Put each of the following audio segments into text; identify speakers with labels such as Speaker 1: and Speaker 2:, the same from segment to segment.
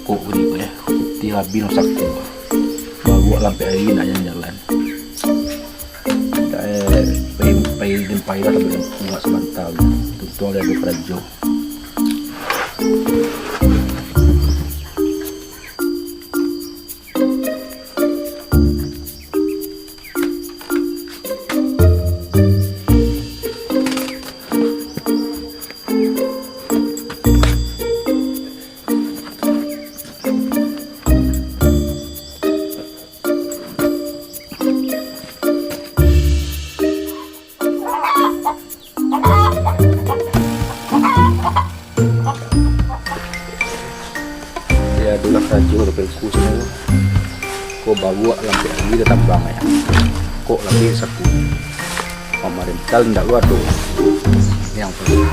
Speaker 1: kok ni ya. Tiap bino sakko. Bawa lampe hari nak jalan. Pai pai lah tapi enggak sebentar. Tuh ada kerja. Itulah rajo repelku semua. Kau bawa lampu lagi ke tambang ya. Kok lagi saku. Pemerintah ndak luar tuh. Yang perlu.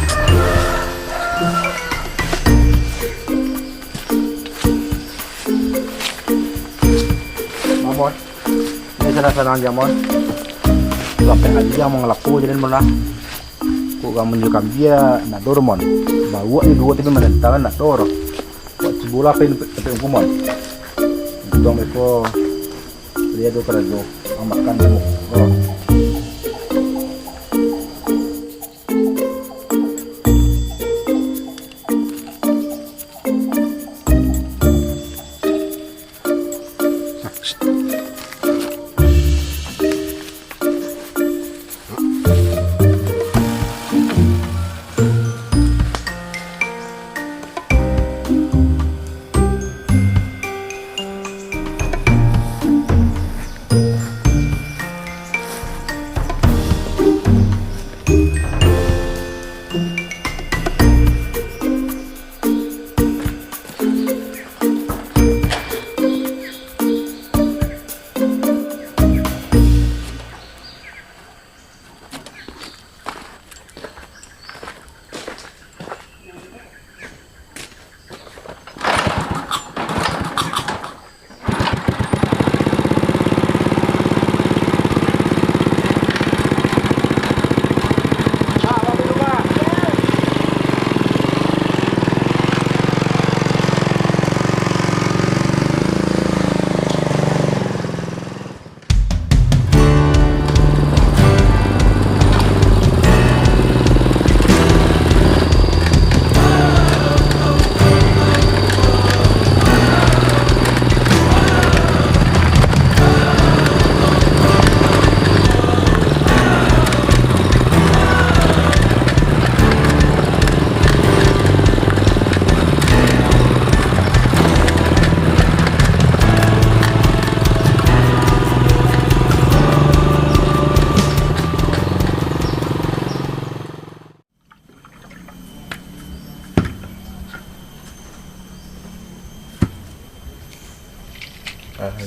Speaker 1: Mamon. Ini sana-sana jamon. Lampu lagi yang mengelaku jadi mana? Kok kamu menunjukkan dia nak dormon. Bawa ni dua tapi menentang nak dorong. Bola pen kumon. Dong eko dia do kerja makan demo.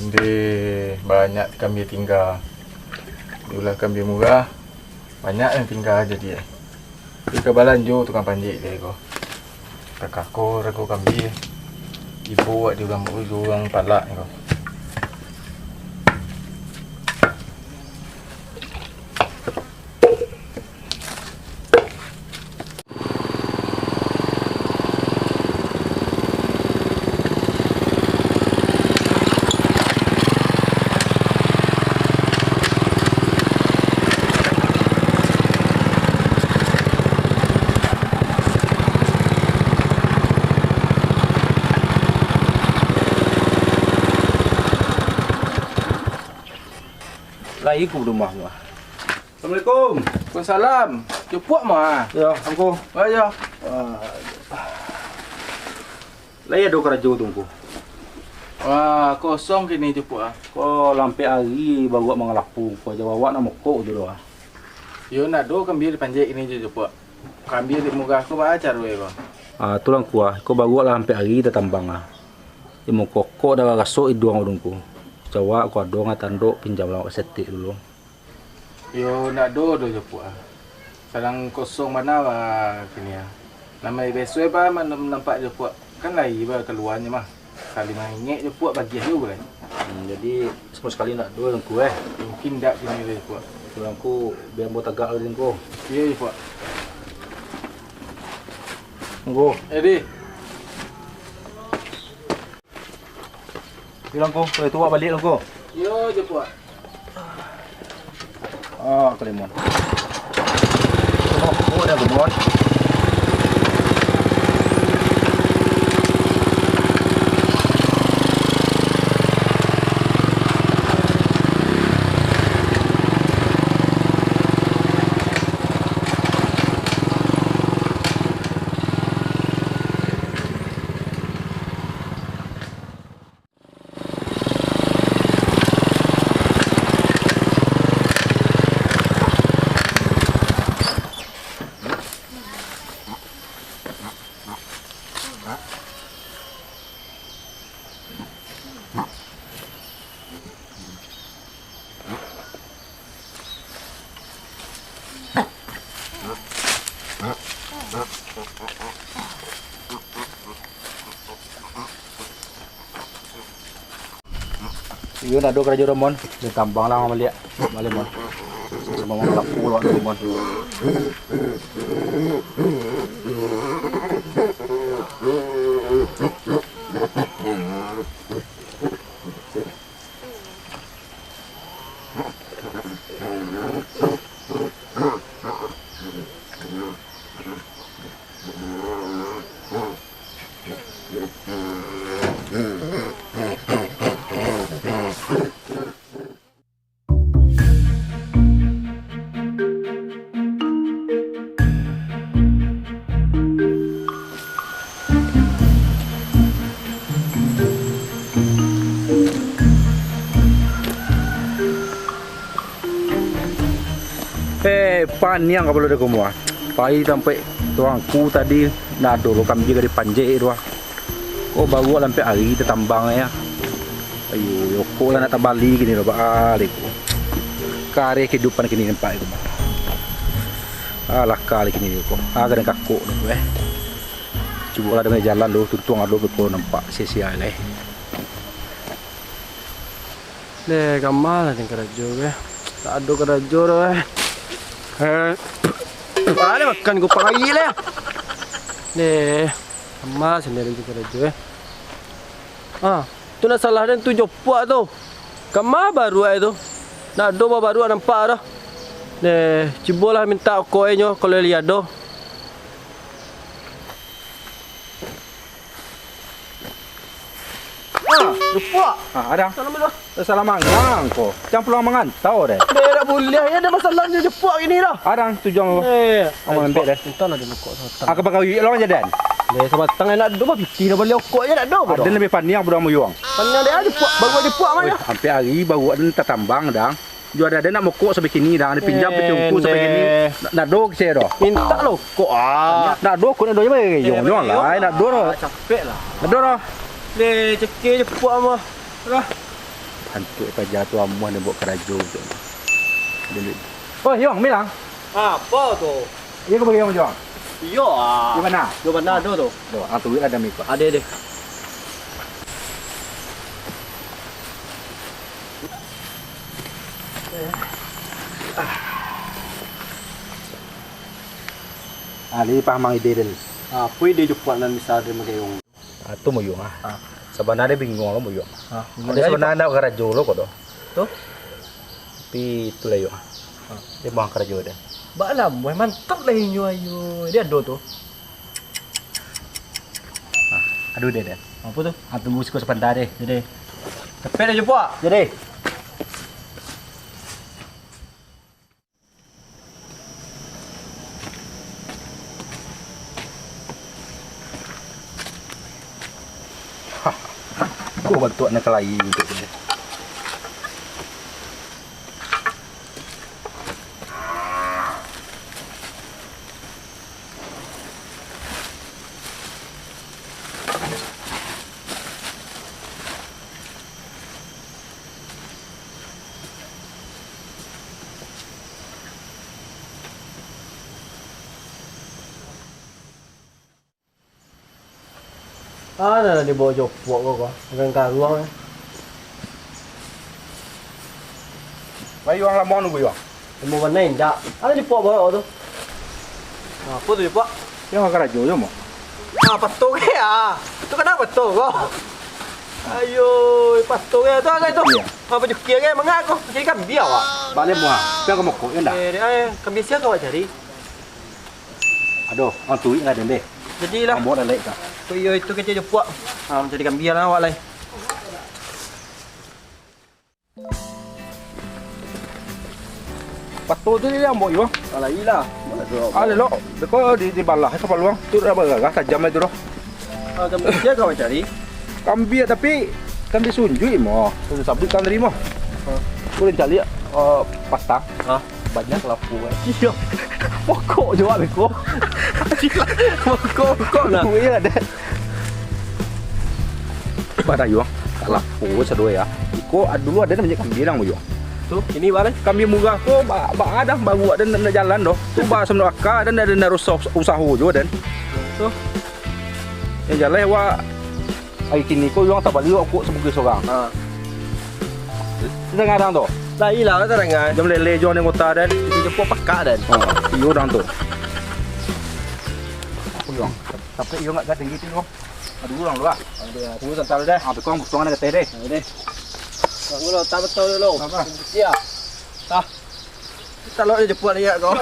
Speaker 2: Dia banyak kambing tinggal. Dulu kambing murah, banyak yang tinggal jadi. Di kebalan jo tukang panjik dia ko. Kakakku rego kambing. Ibu buat dia orang palak ko.
Speaker 1: Lagi ku rumah gua.
Speaker 2: Assalamualaikum. Waalaikumsalam. Cepuk mah.
Speaker 1: Ya, aku.
Speaker 2: Ayo.
Speaker 1: Lagi ada kerja tunggu.
Speaker 2: Wah, kosong kini cepuk ah.
Speaker 1: Kau lampe hari bawa mengelapu. Kau jawab nak mokok dulu ah.
Speaker 2: Yo nak do kambing panjik ini je cepuk. Kambing di muka aku baca we ko.
Speaker 1: Tulang kuah. Kau bawa lampe hari dah tambang ah. Imu kokok dah rasuk iduang urungku. Jawab kau dong tanduk pinjam lawak setik dulu.
Speaker 2: Yo nak do cepuk ah. Sekarang kosong mana wah kini ah. Nama besok apa mana nampak cepuk. Kan lagi bah keluarnya mah. Kali mangek cepuk bagi juga kan.
Speaker 1: Jadi semua sekali nak dua urungku
Speaker 2: Mungkin tak kini cepuk.
Speaker 1: Tulangku biar mau tegak urungku.
Speaker 2: Iya cepuk.
Speaker 1: Tunggu.
Speaker 2: Edi.
Speaker 1: Bilang ko, boleh tua balik lang ko.
Speaker 3: Yo, jemput.
Speaker 1: Ah, kelemon. Oh, dah kelemon. Yun ada kerja Ramon, dia tambang lah sama lihat. Balik mon. Semua orang laku loh Ramon. Paniang kalau ada semua. Pai sampai tuangku tadi nak dulu kami juga dipanjai dua. Oh bawa sampai hari kita tambang ya. Ayo, yoko lah nak tabali gini loh balik. Kare kehidupan kini nampak itu. Alah kali kini yoko. Agak dengan kakuk tu Cuba lah dengan jalan lo, tuntung ada lo nampak sia-sia lah.
Speaker 3: Le, kamal lah tinggal kerja ke. Tak ada kerja dah. Ada makan ko pagi lah. Le, kamal sendiri tinggal kerja. Tu nak salah dan tu jopuk tu. Kamal baru tu. Nak do baru nampak dah. Le, cuba lah minta koinyo kalau lihat do. Lupa.
Speaker 1: Ada. Salah mangang ko. Jangan pulang mengantau deh.
Speaker 3: Dia dah boleh ya ada masalahnya jepuk gini dah.
Speaker 1: Ada tujuan apa? Aman ambil deh.
Speaker 3: Entah nak jemput satang.
Speaker 1: Aku bakal yuk lawan jadan.
Speaker 3: Le sama tang nak do piti dah boleh okok je nak do.
Speaker 1: Ada lebih paniang budak muyuang.
Speaker 3: Panjang dia jepuk baru jepuk mana.
Speaker 1: Sampai hari baru ada tambang dang. Jual ada nak mokok sampai kini dang. Dia pinjam petungku sampai kini. Nak do ke saya doh.
Speaker 3: Minta lo kok
Speaker 1: Nak do ko nak do je bae. Yong lah. Nak do doh.
Speaker 3: Capek lah.
Speaker 1: Nak do doh.
Speaker 3: Le cekik jepuk ama. Dah.
Speaker 1: Hantu pajak tu amuan dia buat kerajo tu. Oh, Yong, bilang.
Speaker 3: Apa tu?
Speaker 1: Ia kau bagi Yong Jong.
Speaker 3: Yo
Speaker 1: Di mana?
Speaker 3: Di mana do tu?
Speaker 1: Do, duit ada mi pak.
Speaker 3: Ada.
Speaker 1: Ali pamang ide del.
Speaker 3: Pui dia jepuk nan misal dia magayong.
Speaker 1: Tu mo Yong Sebenarnya bingung lo mo Yong. Ada sebenarnya nak kerajo lo kok do.
Speaker 3: Tu?
Speaker 1: Tapi tu lah Yong. Dia bang kerajo dah.
Speaker 3: Baklah, mantap lah inyo ayo. Dia do tu.
Speaker 1: Aduh deh deh.
Speaker 3: Apa tu?
Speaker 1: Tunggu sikit sebentar deh.
Speaker 3: Jadi. Capek dah jepuk.
Speaker 1: Jadi. Kau bantu nak kelai untuk dia.
Speaker 3: Ada di bawah jopuk kau. Dengan karuang.
Speaker 1: Bayu orang lamon nunggu Yong.
Speaker 3: Mau mana indak? Ada jepuk bawah tu. Apa tu jepuk?
Speaker 1: Yang kerajo je mo.
Speaker 3: Betul ke ya? Tu kenapa betul kau? Ayo, pastor ya tu tu.
Speaker 1: Iya.
Speaker 3: Apa jukir ke mangak kau? Jadi kambing awak.
Speaker 1: Balik muah. Piang kamu kok dah.
Speaker 3: Kambing siapa awak cari?
Speaker 1: Aduh, orang tuik enggak deh.
Speaker 3: Jadilah.
Speaker 1: Kamu dah lek kah?
Speaker 3: Yo itu kecil jepuak. Jadi kambing lah awak lain.
Speaker 1: Patu tu dia ambok yo.
Speaker 3: Alah ilah.
Speaker 1: Ale lo, deko di balah ke peluang. Tu dah bergagah tajam itu doh.
Speaker 3: Kambing siapa awak cari?
Speaker 1: Kambing tapi kambing sunjui mo. Tu sabut kan terima. Ku cari pasta. Banyak lapu.
Speaker 3: Iya. Pokok juga beko. Pokok nah.
Speaker 1: Iya ada. Pada yo. Lapu sedua ya. Iko dulu ada namanya kambing lang mo yo.
Speaker 3: Tu, ini balik.
Speaker 1: Kambing murah ko ada baru ada nak jalan doh. Tu ba semua akak dan ada rusak usaha juga dan.
Speaker 3: Tu.
Speaker 1: Yang jalan wa ai kini ko yang tak balik aku sebagai seorang. Kita ngadang tu.
Speaker 3: Lah ilah tak dengar.
Speaker 1: Jam lele jo ni kota dan.
Speaker 3: Itu jepuak pakak dan.
Speaker 1: Iyo dang tu. Aku yang. Tapi iyo enggak tinggi tu. Aduh orang lu ah.
Speaker 3: Tunggu sebentar deh.
Speaker 1: Tapi kau bukangan ke teh.
Speaker 3: Ini. Tunggu lo, tak betul dulu.
Speaker 1: Apa?
Speaker 3: Ya. Tah. Kita lo dia jepuak dia kau.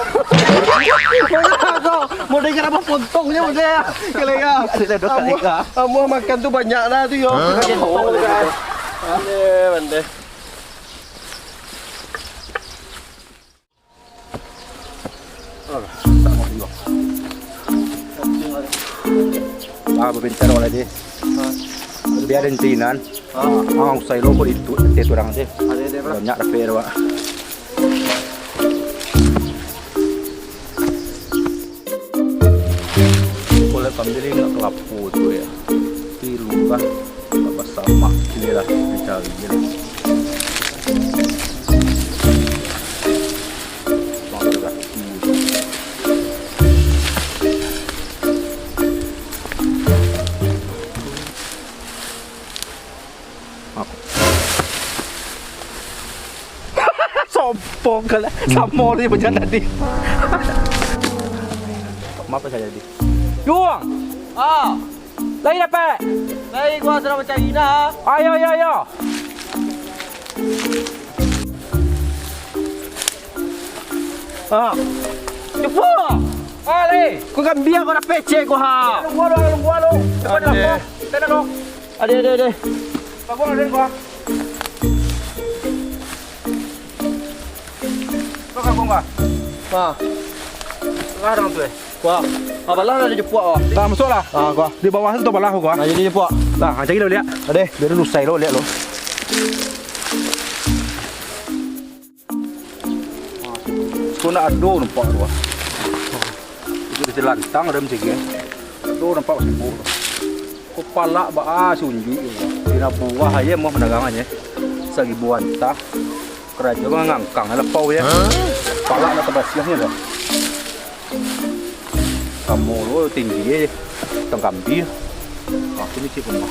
Speaker 3: Kau mau dengar apa pontongnya dia. Kelega.
Speaker 1: Ada dua kali kah?
Speaker 3: Kamu makan tu banyak lah tu yo. Makan potong kan. Bende.
Speaker 1: Berbicara oleh dia. Dia ada tinan. Usai lo kok itu orang dia.
Speaker 3: Ada
Speaker 1: Banyak repair wa. Boleh kambing enggak kelapu tu ya. Tiru kan. Apa sama ini lah dicari jadi. Sombong kala sama ni macam tadi. Apa saja tadi? Juang. Lagi dapat.
Speaker 3: Baik, gua sedang mencari dah.
Speaker 1: Ayo.
Speaker 3: Cepat. Ale, kau kan biar kau nak pecek kau ha.
Speaker 1: Tunggu lo. Cepat dah. Tena lo.
Speaker 3: Ada.
Speaker 1: Bagus ada gua. Kau kan gua. Sekarang tu.
Speaker 3: Wah, apalah ada jepuak wah.
Speaker 1: Dah masuklah. Gua. Di bawah tu balah gua.
Speaker 3: Nah, jadi jepuak.
Speaker 1: Dah, cari lo lihat. Ade, biar lu sai lo lihat lo. Kau nak ado nampak tu. Itu di lantang ada macam ni. Ado nampak semua. Kepala sunjuk. Dina buah aja mau pedagangannya. Sagi buah entah. Kerja kau ngangkang ada pau ya. Kepala nak terbasiahnya dah. Kamu lo tinggi tengkambi. Aku ni cik rumah.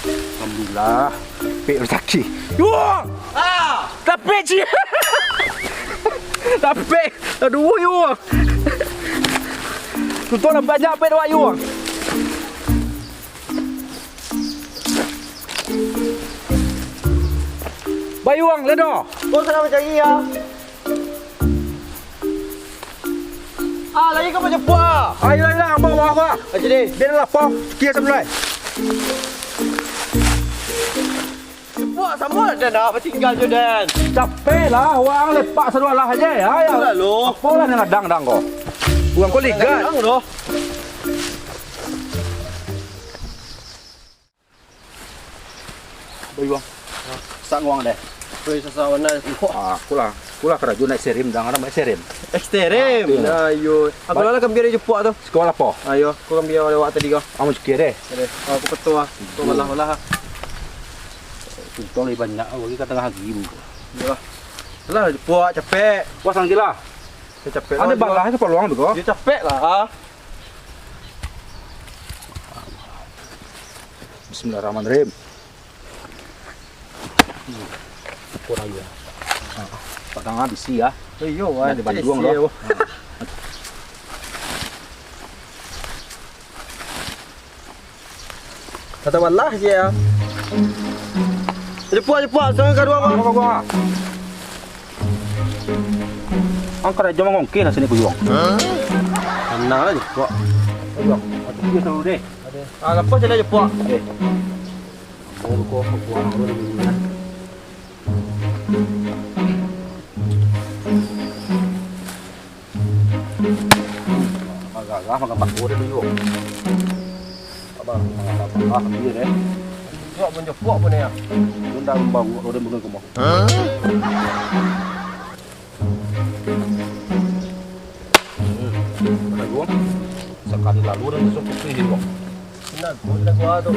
Speaker 1: Alhamdulillah. Pek rezeki. Yuang! Tapi cik. Tapi aduh yuang. Tuntut nak banyak pek doa yuang. Bayuang ledo.
Speaker 3: Kau sedang mencari ya. Lagi kau macam jepuak.
Speaker 1: Ayo bawa aku.
Speaker 3: Jadi,
Speaker 1: Biar lapor. Kia semulai.
Speaker 3: jepuak sama dan apa tinggal je dan.
Speaker 1: Capek lah, orang lepak sedua lah aja ya.
Speaker 3: Itulah lo.
Speaker 1: Apa lah yang ngadang kau? Buang kau ligat.
Speaker 3: Ang lo.
Speaker 1: Bayuang. Sak nguang deh.
Speaker 3: Pergi sesawana.
Speaker 1: Kula kerja naik serim dah ada naik serim.
Speaker 3: Ekstrem. Ayo. Aku lah kan biar jepuak tu.
Speaker 1: Sekolah apa?
Speaker 3: Ayo, aku kan biar lewat tadi kau.
Speaker 1: Kamu cekir deh.
Speaker 3: Aku ketua. Kau malah.
Speaker 1: Tuntut lebih banyak. Lagi kat tengah lagi.
Speaker 3: Yalah. Lah jepuak capek.
Speaker 1: Puas lagi lah.
Speaker 3: Capek.
Speaker 1: Ada balah ke peluang tu kau?
Speaker 3: Dia capek lah.
Speaker 1: Bismillahirrahmanirrahim. Kurang ya. Padang habis ya.
Speaker 3: Iyo,
Speaker 1: Di Bandung loh.
Speaker 3: Kata malah je ya. Jepuk, sangat kau dua
Speaker 1: Kau gua. Angkat aja mangong kira sini ku yuang.
Speaker 3: Tenang lah jepuk.
Speaker 1: Yuang. Aku dia selalu deh.
Speaker 3: Lepas je lah jepuk.
Speaker 1: Kau buang dulu ni kan. Agak makan bakso dia tu. Abang, dia deh.
Speaker 3: Jepuk pun ya.
Speaker 1: Unda bang orang bunga kamu. Aduh, sekali lalu dan besok putih itu.
Speaker 3: Tenang, gua tu.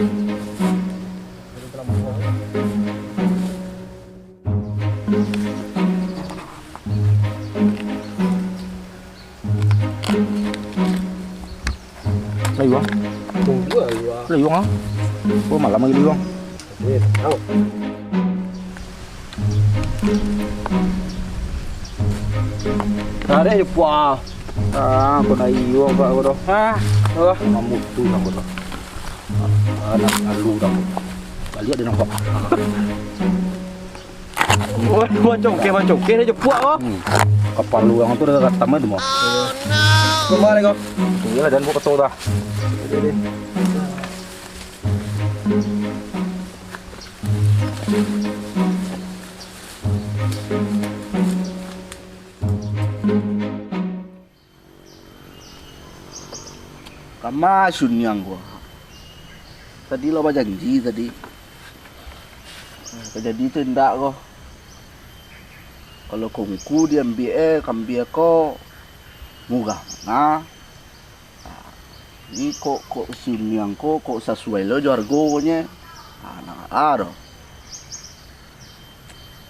Speaker 1: Layuang,
Speaker 3: Tunggu lah.
Speaker 1: layuang ah. Oh malam lagi layuang.
Speaker 3: Tahu. Ada jepuk.
Speaker 1: Kau nak layuang tak kau dah?
Speaker 3: Oh,
Speaker 1: Mamut tu nak kau dah. Anak alu dah. Lihat dia nampak.
Speaker 3: macam ke dia jepuk kau.
Speaker 1: Kapal lu yang tu dah tamat tu mah.
Speaker 3: Kemana kau?
Speaker 1: Ya dan buka tol dah. Kama sunyang gua. Tadi lo janji tadi. Jadi tu ndak kau. Kalau kongku dia ambil kambia kau murah. Nah. Ni kok sunyang kok sesuai lo harganya. Nah, ada.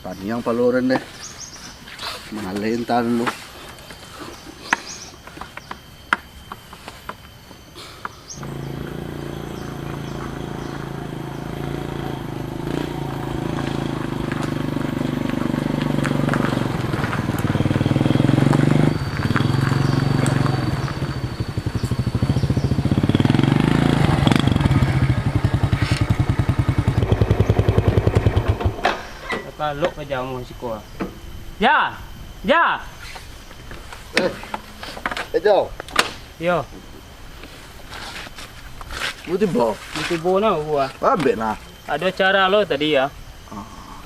Speaker 1: Panjang paluran deh. Mengalentan lu.
Speaker 4: Lok ke jamu siko. Ya.
Speaker 1: Jauh.
Speaker 4: Yo,
Speaker 1: Buti bo.
Speaker 4: itu bona gua.
Speaker 1: Ambil nah.
Speaker 4: Ada cara lo tadi ya.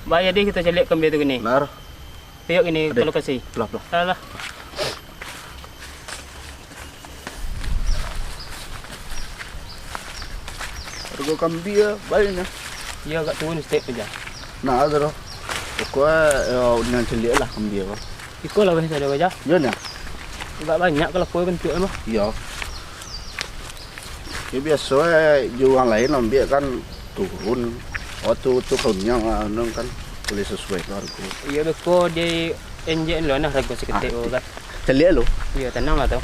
Speaker 4: Bayar dia kita celik kembali tu gini.
Speaker 1: Lar.
Speaker 4: Piyok ini
Speaker 1: Ada.
Speaker 4: kalau kasih.
Speaker 1: Belah.
Speaker 4: Alah.
Speaker 1: Harga kambia baiknya.
Speaker 4: Dia agak turun step aja.
Speaker 1: Nah, ada loh. Kau yang celik lah kambia kau.
Speaker 4: Ikut lah bahasa dia aja.
Speaker 1: Ya ni.
Speaker 4: Agak banyak kalau kau bentuk mah.
Speaker 1: Ya. Ya biasa jual lain ambil kan turun. Waktu turunnya kan boleh sesuai harga.
Speaker 4: Iya dah kau dia enjek lo nah harga seketik kan.
Speaker 1: Celik lo.
Speaker 4: Iya tenang lah tu.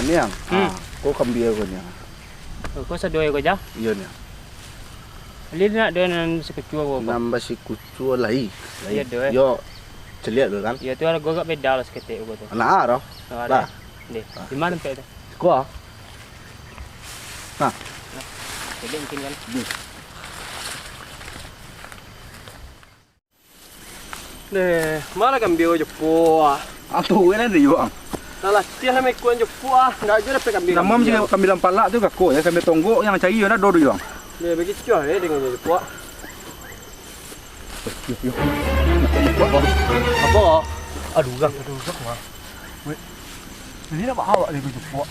Speaker 1: Ni yang. Kau kambia kau ni.
Speaker 4: Kau sadoi kau aja.
Speaker 1: Iya ni.
Speaker 4: Lihat nak dengan sekecua kau.
Speaker 1: Nambah si kucu lagi.
Speaker 4: Iya doh.
Speaker 1: Yo celik lo kan.
Speaker 4: Iya tu harga agak beda lah seketik kau tu.
Speaker 1: Anak ada.
Speaker 4: Lah. Deh. Di mana tempat tu?
Speaker 1: Kau.
Speaker 4: Jadi mungkin kan.
Speaker 3: Nih, mana kambing jepuk?
Speaker 1: Atuh ini dia yuang.
Speaker 3: Salah, dia nak ikut jepuk Enggak aja dapat kambing.
Speaker 1: Nama macam kambing lampalak tu kakak ya kambing tonggok yang cari na do yuang.
Speaker 3: Nih, begitu dengan jepuk. Apa? Aduh, gang. Ini nak bawa ni jepuk.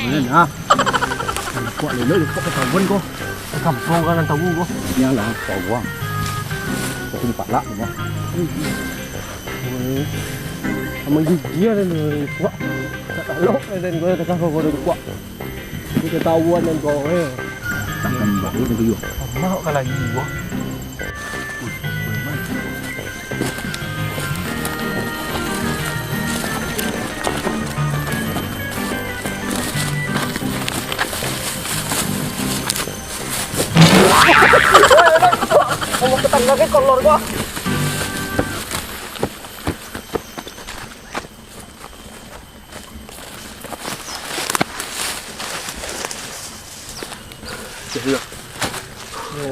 Speaker 1: Mana ah? Jepuk lele jepuk ketahuan kau.
Speaker 3: Kampung kan tahu kau.
Speaker 1: Yang lah kawang. Kau ni palak semua.
Speaker 3: Sama gigi ada ni jepuk. Tak tahu ada ni kau tak kau ada jepuk. Kita tahuan dan kau
Speaker 1: Takkan baru tu yuang.
Speaker 3: Mau kalau lagi gua. Kamu ketangga ke kolor gua.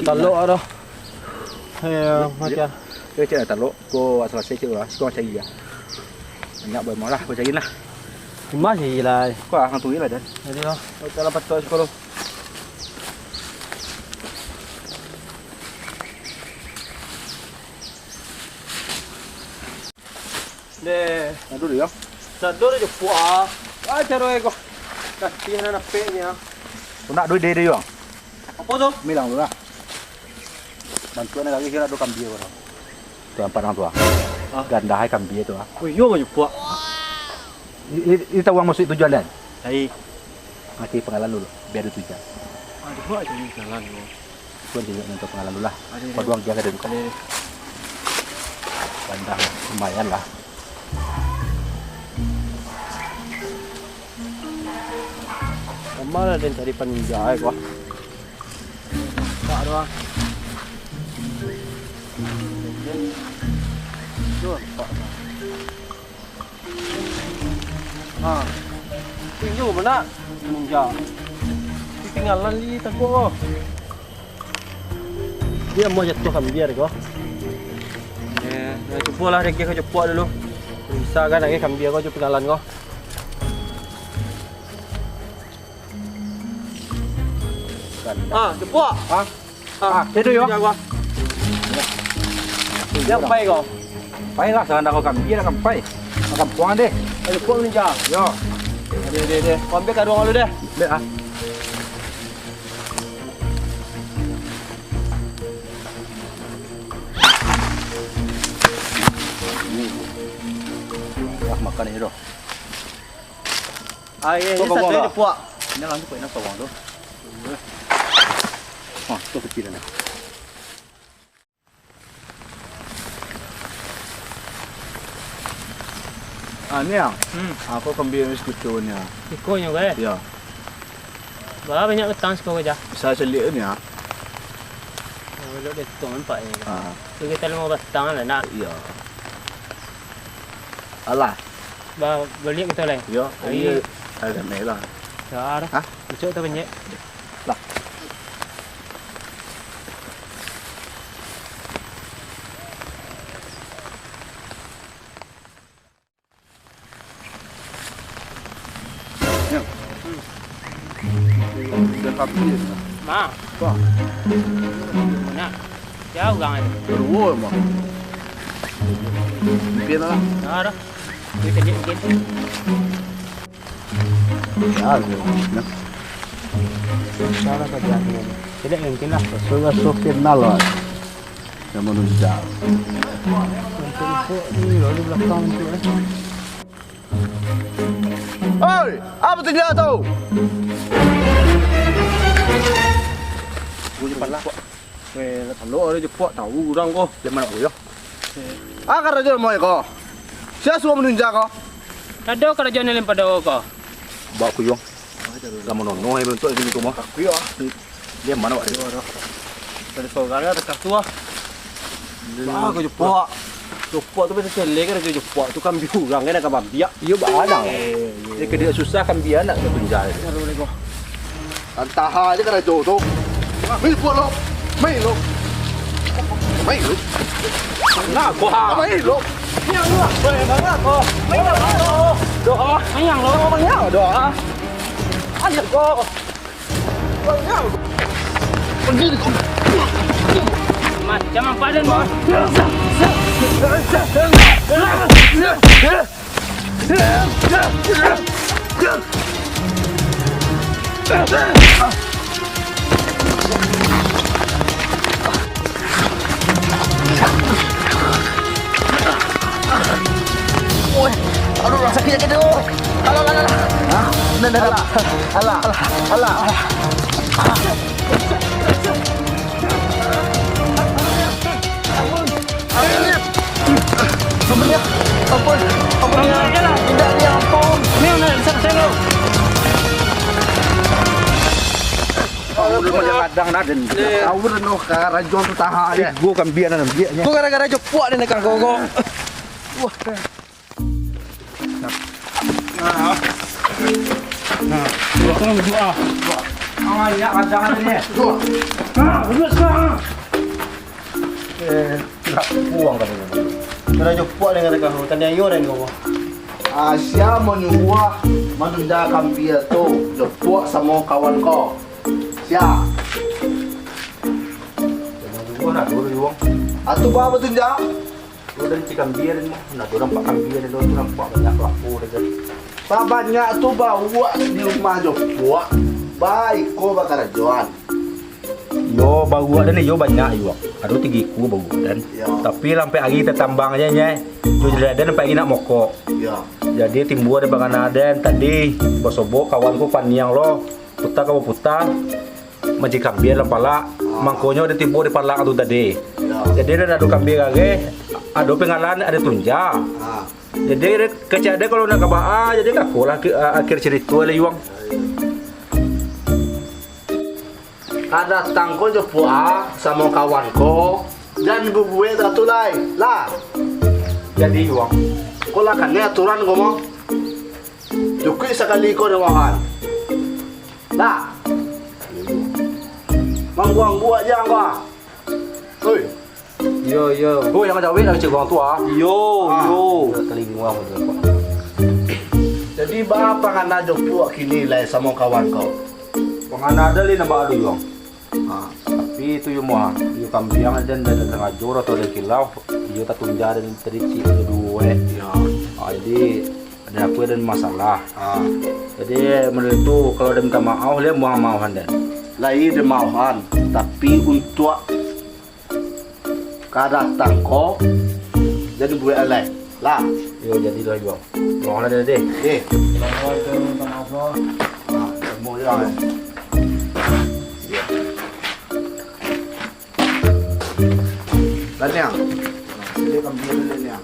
Speaker 3: Taluk dah. Macam.
Speaker 1: Dia cakap taluk. Kau selesai cakap lah. Kau cari lah. Banyak bermau lah. Kau cari lah.
Speaker 3: Cuma sih lah.
Speaker 1: Kau akan tunggu lah dan.
Speaker 3: Jadi lah. Kalau patut sekolah. Deh.
Speaker 1: Aduh dia.
Speaker 3: Sador je puah. Cara kau. Kaki nak napeknya.
Speaker 1: Kau nak duit dia dia.
Speaker 3: Apa tu?
Speaker 1: Milang dulu lah. Bantuan lagi kira do kambing orang. Tu empat orang tua. Ganda hai kambing tu ah.
Speaker 3: Oh, yo je puah.
Speaker 1: Ini tahu orang masuk tujuan dan.
Speaker 3: Hai.
Speaker 1: Mati pengalaman dulu. Biar ada tujuan.
Speaker 3: Ada buat je ni jalan tu.
Speaker 1: Kau jadi untuk pengalaman dulu lah. Kau doang jaga dulu. Ganda lumayan lah.
Speaker 3: Mana ada cari penjahit kau? Tak ada. Tuh, tak. Ah. Tinggal mana? Ninja. Tinggalan li takut kau. Dia mau jatuh kan biar kau. Cuba lah reki kau cepat dulu. Bisa kan lagi kan biar kau cuba tinggalan kau. Cepat.
Speaker 1: Itu yo.
Speaker 3: Yang baik kau.
Speaker 1: Baiklah, sekarang kau kambing dah sampai. Makan puang deh.
Speaker 3: Cepat ninja.
Speaker 1: Yo.
Speaker 3: Deh. Kau ambil kat ruang lu deh.
Speaker 1: Deh ah. Makan ini doh.
Speaker 3: Ini satu je puak.
Speaker 1: Ini langsung kau nak tawang tu. Tu kecil ni. Ni yang. Aku kambing skuter ni.
Speaker 4: Ikutnya ke?
Speaker 1: Ya.
Speaker 4: Berapa banyak ketang sekolah kerja?
Speaker 1: Saya selit ni ah.
Speaker 4: Kalau dia tong empat ni. Tu kita 15 tang lah nak.
Speaker 1: Ya. Alah.
Speaker 4: Balik kita lah.
Speaker 1: Ya. Ini ada merah.
Speaker 4: Dah.
Speaker 1: Hah?
Speaker 4: Macam tu banyak.
Speaker 1: Lah. Dah kambing.
Speaker 4: Ma.
Speaker 1: Wah.
Speaker 4: Mana? Jauh gang ni.
Speaker 1: Berdua mah. Biar lah.
Speaker 4: Dah. Kita jadi mungkin.
Speaker 1: Ya, ya.
Speaker 4: Salah kerja ni. Tidak mungkin lah.
Speaker 1: Sudah kenal lah. Yang menunjuk.
Speaker 4: Ni lalu belakang tu.
Speaker 1: Oi, apa tu dia tu? Gua cepat lah.
Speaker 3: Weh, taluk ada cepat tahu kurang kau.
Speaker 1: Dia mana kau ya? Akar aja mau kau. Siapa suruh menunjuk kau?
Speaker 4: Ada kerajaan yang pada kau.
Speaker 1: Bawa kuyong. Kamu nono yang bentuk ini kau mah.
Speaker 3: Kuyo.
Speaker 1: Dia mana wak?
Speaker 3: Dari saudara dekat tu ah. Kau cepat. Cepat tu betul celek kan dia cepat tu kan biurang kan kan biak.
Speaker 1: Iya badang. Dia kedua susah kan biar nak menunjuk.
Speaker 3: Aduh lego.
Speaker 1: Antah aja kan itu tu. Mai buat lo. Mai lo. Mai lo.
Speaker 3: Nak kau ha.
Speaker 1: Mai lo.
Speaker 3: Yang lu. Weh, mana kau? Mai lo. Doa. Mai yang lo.
Speaker 1: Banyak doa.
Speaker 3: Ayah kau.
Speaker 1: Banyak. Pergi kau.
Speaker 4: Macam apa dan bos?
Speaker 1: Aduh, sakit sakit tu. Alah. Alah. Ampun. Tidak dia ampun.
Speaker 4: Ni nak saya.
Speaker 1: Udah macam kadang naden. Tahu no karajon tu taha dia. Gua kan biar nan biarnya.
Speaker 3: Tu gara-gara cepat dia nak kau. Wah.
Speaker 4: Kau doa.
Speaker 1: banyak kadang ni. Tak buang kan ni.
Speaker 5: Kena jumpa dengan kau. Tanya yo dan kau.
Speaker 6: Asia menyuah menunda kambia tu jepuk sama kawan kau. Sia.
Speaker 1: Dua nak dua uang.
Speaker 6: Atu apa tu jah?
Speaker 1: Dua dari cikam biar ni. Nak dua nampak kambia ni dua tu nampak banyak laku dah.
Speaker 6: Pak banyak tu bawa di rumah jepuk. Baik kau bakal jual.
Speaker 1: Yo baru ada ni yo banyak yo. Ada 3 ku baru dan.
Speaker 6: Ya.
Speaker 1: Tapi sampai hari tertambang aja nya. Yo jadi ada sampai hari nak mokok.
Speaker 6: Ya.
Speaker 1: Jadi timbul ada bagaimana dan tadi bosobok kawanku paniang lo. Putar kau putar. Macam kambing lah pala. Mangkonyo ada timbul di pala tu tadi.
Speaker 6: Ya.
Speaker 1: Jadi ada kambing lagi. Ada pengalan ada tunja.
Speaker 6: Ha.
Speaker 1: Jadi kecak ada kalau nak kabaa jadi aku lah akhir cerita lah yuang.
Speaker 6: Ada tangkol jepuk sama kawan kau. Dan bubuwe satu lain. Lah.
Speaker 1: Jadi yuang.
Speaker 6: Kau lah kan ni aturan kau mau. Cukup sekali kau dewahan. Lah. Mangguang buat je kau. Oi.
Speaker 3: Yo yo.
Speaker 1: Oh yang ada wei nak cek orang tua.
Speaker 3: Yo yo.
Speaker 1: Telinguang tu.
Speaker 6: Jadi bapa kan nak jepuk kini lah sama kawan kau.
Speaker 1: Pengan ada li nambah ada yuang.
Speaker 6: Ha.
Speaker 1: Tapi itu yung mga yung kambiang dan tengah jor atau ada kilau yung tatunja dan tericik itu dua
Speaker 6: Ya.
Speaker 1: jadi ada aku dan masalah
Speaker 6: Ha.
Speaker 1: jadi menurut itu kalau dia minta maaf dia mau dan
Speaker 6: Lain demauhan, tapi untuk kadatang kau jadi buat alai. Lah.
Speaker 1: yo jadi dah yuang mau ada deh
Speaker 6: Ha, semua yang. Lanyang. Sila kambing dulu lanyang.